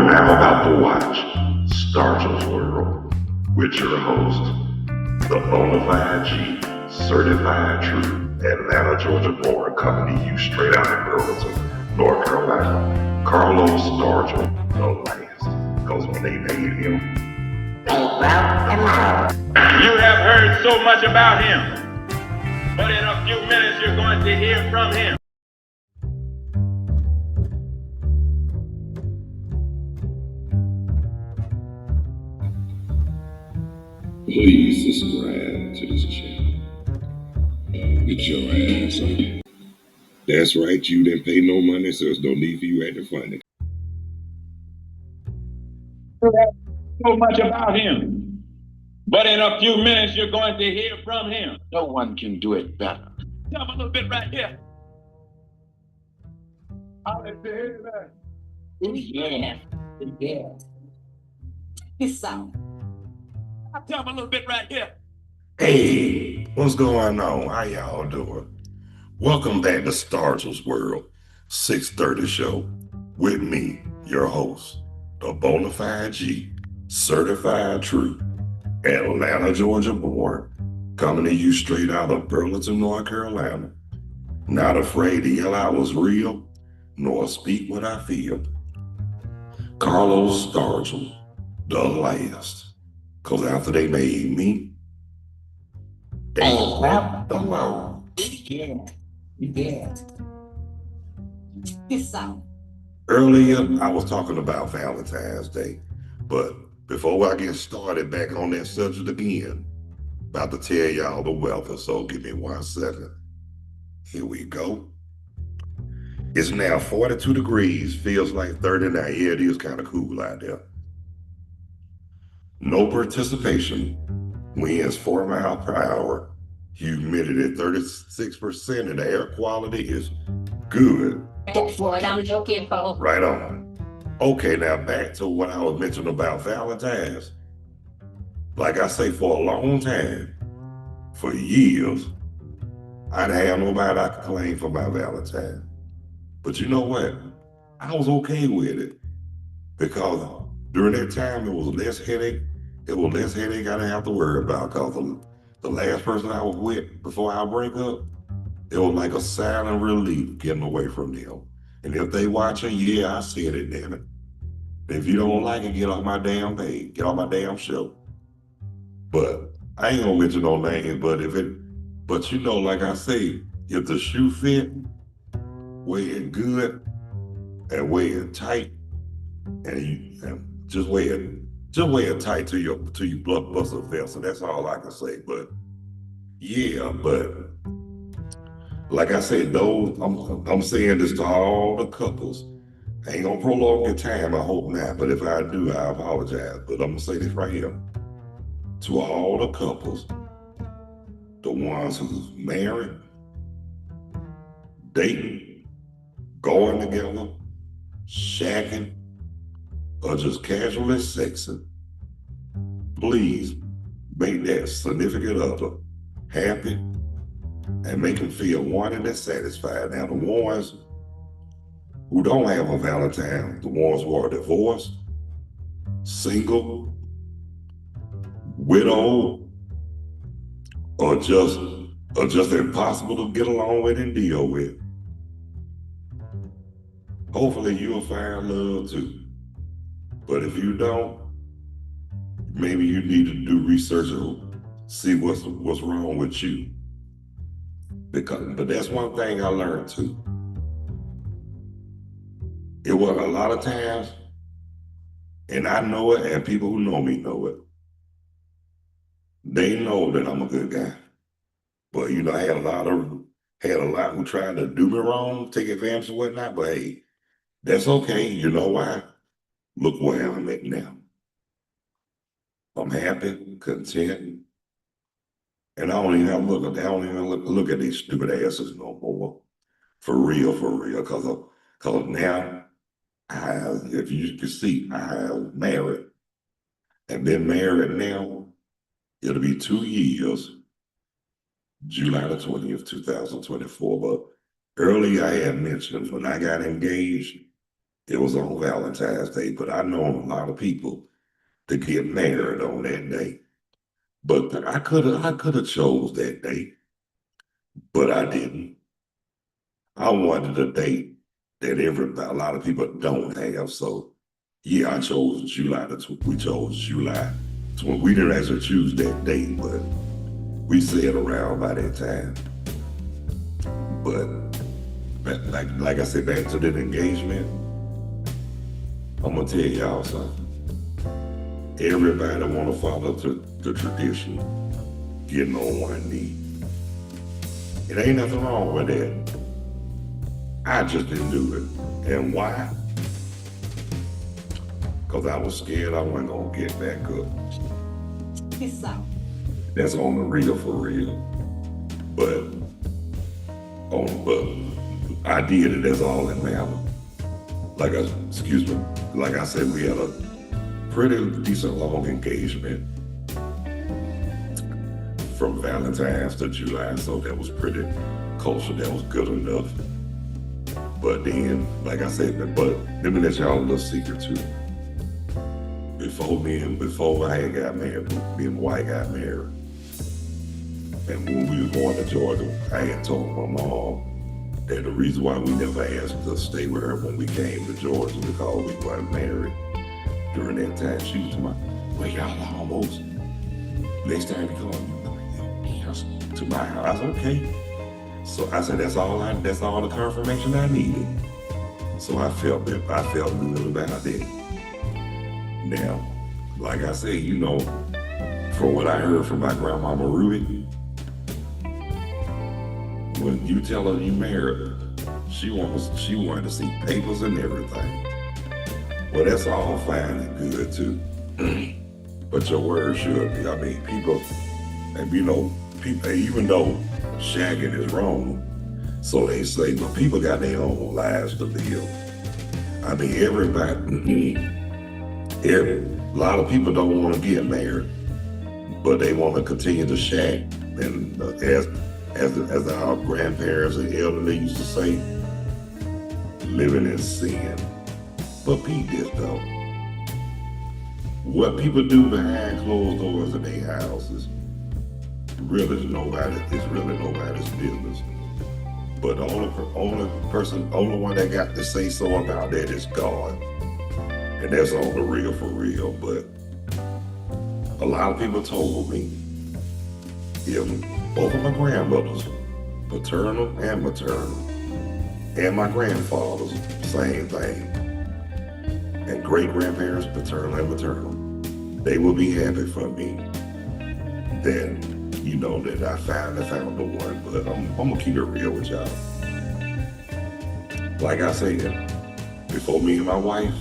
now about to watch Stargell's World with your host, the bona fide G, certified true, Atlanta, Georgia born, coming to you straight out of Burlington, North Carolina, Carlos Stargell, the last. Because when they made him, they left him out. You have heard so much about him, but in a few minutes you're going to hear from him. Please subscribe to this channel. Get your ass on it. That's right, you didn't pay no money, so there's no need for you acting funny. You have so much about him, but in a few minutes you're going to hear from him. No one can do it better. Tell him a little bit right here. I'll let you hear that. Yeah. His sound. I'll tell him a little bit right here. Hey, what's going on? How y'all doing? Welcome back to Stargell's World, 6:30 show, with me, your host, the bona fide G, certified true, Atlanta, Georgia born, coming to you straight out of Burlington, North Carolina. Not afraid to yell out what's real, nor speak what I feel. Carlos Stargell, the last. Cause after they made me, they left the world. Yeah. His sound. Earlier, I was talking about Valentine's Day, but before I get started back on that subject again, about to tell y'all the weather, so give me 1 second. Here we go. It's now 42 degrees, feels like 39. Yeah, it is kind of cool out there. No participation, winds 4 miles per hour, humidity 36%, and the air quality is good. That's what I'm looking for. Right on. Okay, now back to what I was mentioning about Valentine's. Like I say, for a long time, for years, I didn't have nobody I could claim for my Valentine. But you know what? I was okay with it because during that time, it was less headache. It was less headache I didn't have to worry about because the last person I was with before I break up, it was like a silent relief getting away from them. And if they watching, yeah, I said it, damn it. If you don't like it, get off my damn page, get off my damn show. But I ain't gonna mention no names, but you know, like I say, if the shoe fit, wear it good and wear it tight, and just wear it tight to your blockbuster vessel. That's all I can say. But yeah, but like I said, I'm saying this to all the couples. I ain't gonna prolong your time, I hope not. But if I do, I apologize. But I'm gonna say this right here. To all the couples, the ones who's married, dating, going together, shacking, or just casually sexing, please make that significant other happy and make them feel wanted and satisfied. Now, the ones who don't have a Valentine, the ones who are divorced, single, widow, or just impossible to get along with and deal with, hopefully you'll find love too. But if you don't, maybe you need to do research and see what's wrong with you. But that's one thing I learned too. It was a lot of times, and I know it, and people who know me know it. They know that I'm a good guy. But you know, I had a lot who tried to do me wrong, take advantage of whatnot, but hey, that's okay. You know why? Look where I'm at now. I'm happy, content, and I don't even look at these stupid asses no more. For real, cause now if you can see, I have married and been married now. It'll be 2 years, July the 20th, 2024. But earlier I had mentioned when I got engaged, It was on Valentine's Day, but I know a lot of people to get married on that day. But I could have chose that day, but I didn't. I wanted a date that a lot of people don't have. So yeah, I chose July. We chose July. So we didn't actually choose that date, but we said around by that time. But like I said, back to that engagement, I'm gonna tell y'all something. Everybody wanna follow the tradition, getting on one knee. It ain't nothing wrong with that. I just didn't do it. And why? Because I was scared I wasn't gonna get back up. So, That's on the real for real. But I did it, that's all that mattered. Like I said, we had a pretty decent long engagement from Valentine's to July, so that was pretty kosher, that was good enough. But then, like I said, but let me let y'all a little secret too. Before I had got married, me and White got married. And when we were going to Georgia, I had told my mom that the reason why we never asked to stay with her when we came to Georgia because we weren't married during that time. She was like, well, y'all almost. Next time you come, to my house. I said, okay. So I said, that's all the confirmation I needed. So I felt good about that. Now, like I said, from what I heard from my grandmama Ruby, when you tell her you married her, she wanted to see papers and everything. Well, that's all fine and good too. But your word should be. I mean, people, even though shagging is wrong, so they say, but people got their own lives to live. I mean, a lot of people don't want to get married, but they want to continue to shag. And as our grandparents and elderly used to say, living in sin. But peep this though. What people do behind closed doors in their houses really is nobody's business. But the only one that got to say so about that is God. And that's on the real for real. But a lot of people told me, both of my grandmothers, paternal and maternal, and my grandfathers, same thing, and great-grandparents, paternal and maternal, they will be happy for me that I finally found the one. But I'm gonna keep it real with y'all. Like I said, before me and my wife,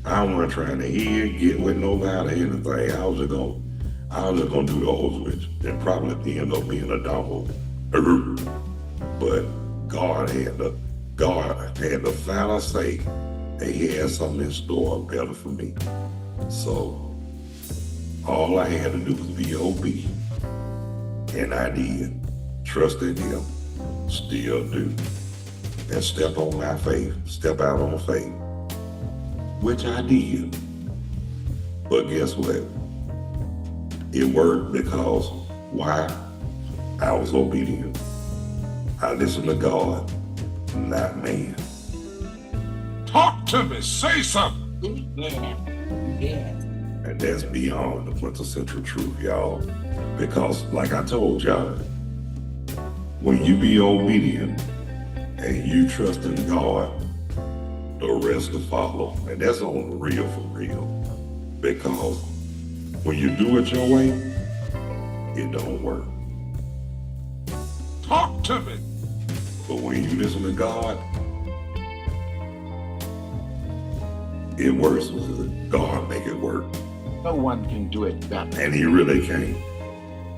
I wasn't trying to get with nobody, anything. I was just gonna do those with and probably end up being a dog. But God had the final say, and He had something in store better for me. So all I had to do was be obedient, and I did. Trusted Him, still do, and step out on faith, which I did. But guess what? It worked because why? I was obedient. I listened to God, not man. Talk to me, say something. yeah. And that's beyond the quintessential truth, y'all. Because like I told y'all, when you be obedient and you trust in God, the rest will follow. And that's on the real for real. Because when you do it your way, it don't work. Talk to me. But when you listen to God, it works. God make it work. No one can do it better. And He really can.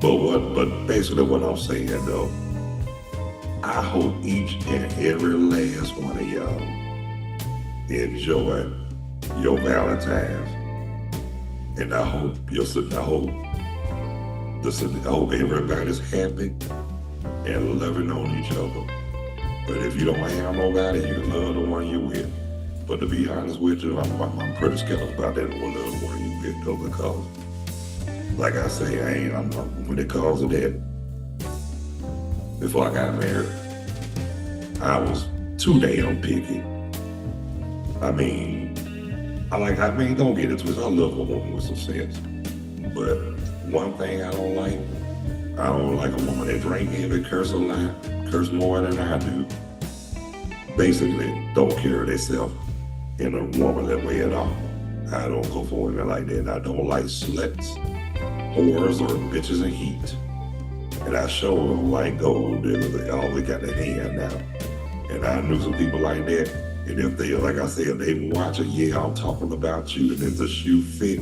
But basically what I'm saying though, I hope each and every last one of y'all enjoy your Valentine's. And I hope everybody's happy and loving on each other But if you don't have nobody, you can love the one you with. But to be honest with you, I'm pretty skeptical about that one love the one you with though, because like I say, when it comes to that, before I got married, I was too damn picky. Don't get it twisted. I love a woman with some sense. But one thing I don't like a woman that drink heavy, curse a lot, curse more than I do. Basically, don't carry themselves in a woman that way at all. I don't go for women like that. I don't like sluts, whores, or bitches in heat. And I sure don't like gold diggers. They always got their hand out. And I knew some people like that. And if they, like I said, they watch it, yeah, I'm talking about you, and if the shoe fit,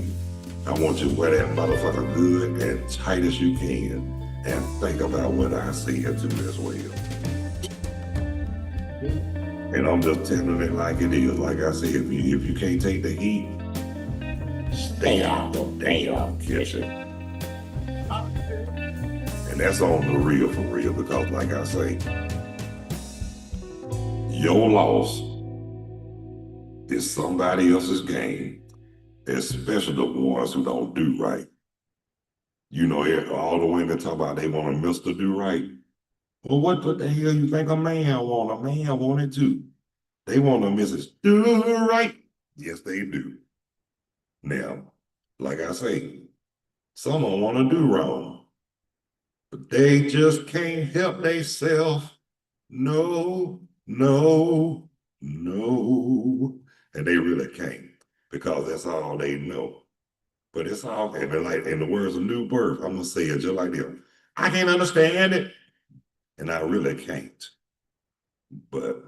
I want you to wear that motherfucker good and tight as you can, and think about what I said to as well. And I'm just telling it like it is. Like I said, if you can't take the heat, stay out the damn kitchen. And that's on the real for real, because like I say, your loss is somebody else's gain, especially the ones who don't do right. You know, all the women talk about they want a Mr. Do Right. Well, what the hell you think a man want? A man want it too. They want a Mrs. Do Right. Yes, they do. Now, like I say, some don't want to do wrong, but they just can't help themselves. No. And they really can't, because that's all they know. But it's all, and like in the words of New Birth, I'm gonna say it just like them. I can't understand it, and I really can't. But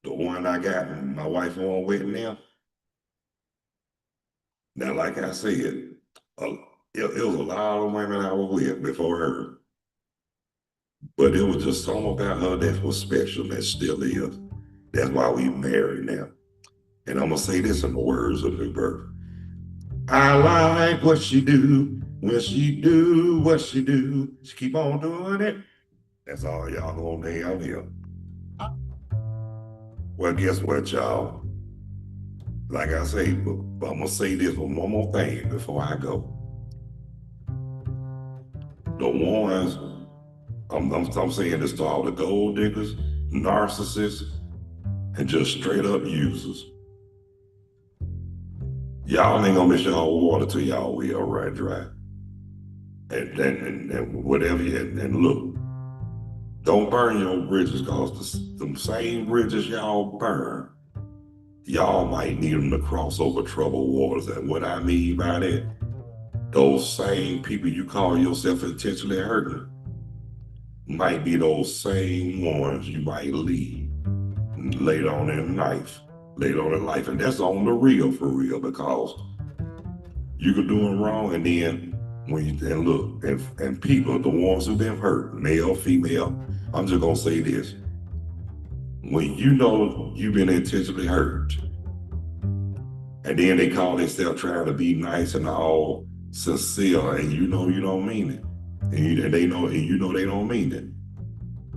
the one I got my wife on with now, like I said, it was a lot of women I was with before her. But it was just something about her that was special, that still is. That's why we married now. And I'm gonna say this in the words of New Birth. I like what she do, when she do what she do. She keep on doing it. That's all y'all gonna damn hear. Well, guess what, y'all? Like I say, I'm gonna say this one more thing before I go. The ones, I'm saying this to all the gold diggers, narcissists, and just straight up users. Y'all ain't gonna miss y'all water till y'all well run dry. And whatever and look, don't burn your bridges, because the same bridges y'all burn, y'all might need them to cross over troubled waters. And what I mean by that, those same people you call yourself intentionally hurting might be those same ones you might leave later on in life. And that's on the real for real, because you could do them wrong, and then and people, the ones who've been hurt, male, female, I'm just gonna say this. When you know you've been intentionally hurt, and then they call themselves trying to be nice and all sincere, and you know you don't mean it, and they know they don't mean it,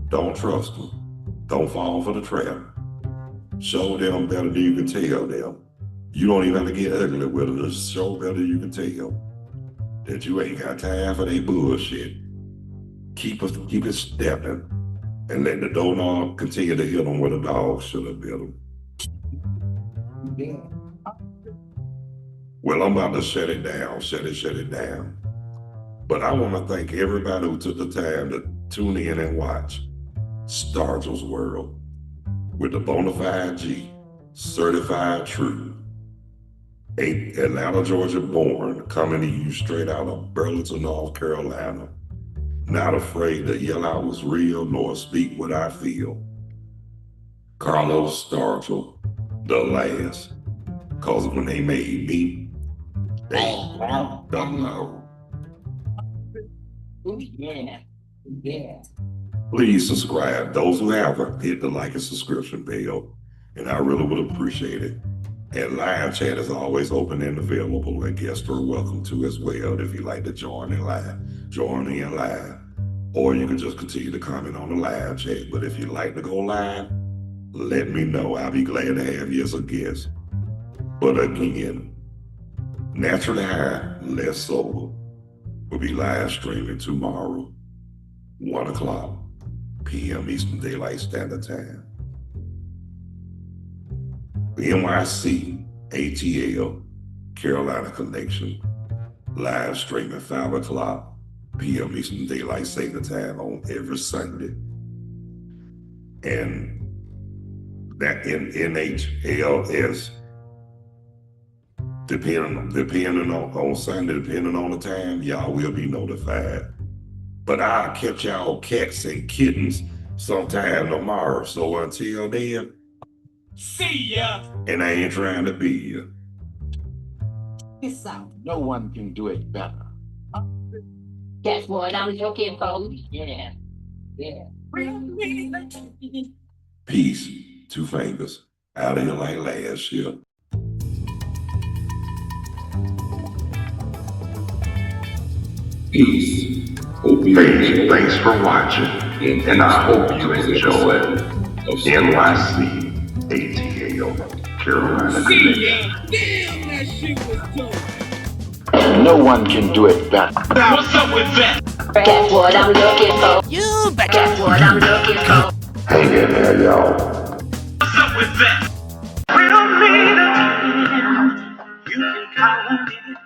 don't trust them. Don't fall for the trap. Show them better than you can tell them. You don't even have to get ugly with them. Just show better than you can tell that you ain't got time for their bullshit. Keep it stepping, and let the doorknob continue to hit them where the dog should have bit them. Yeah. Well, I'm about to shut it down. But I want to thank everybody who took the time to tune in and watch Stargell's World with the Bonafide G, certified true, Atlanta, Georgia born, coming to you straight out of Burlington, North Carolina. Not afraid to yell out what's real, nor speak what I feel. Carlos Stargell, the last. Cause when they made me, they don't know. Yeah. Please subscribe. Those who haven't, hit the like and subscription bell, and I really would appreciate it. And live chat is always open and available, and guests are welcome to as well if you'd like to join in live. or you can just continue to comment on the live chat. But if you'd like to go live, let me know. I'll be glad to have you as a guest. But again, Naturally High, Less Sober will be live streaming tomorrow, 1 o'clock p.m. Eastern Daylight Standard Time. NYC, ATL, Carolina Connection, live streaming 5 o'clock p.m. Eastern Daylight Standard Time on every Sunday. And that in NHLS, depending on Sunday, depending on the time, y'all will be notified. But I'll catch y'all cats and kittens sometime tomorrow. So until then, See ya. and I ain't trying to be you. Peace out. No one can do it better. That's what I'm looking for. Yeah. Yeah. Peace, 2 fingers, out of here like last year. Peace. Hope you enjoy. Thanks for watching, and I hope you enjoy NYC, ATL, Carolina Connection. No one can do it better. What's up with that? That's what I'm looking for. You bet. That's what I'm looking for. Hang in there, y'all. What's up with that?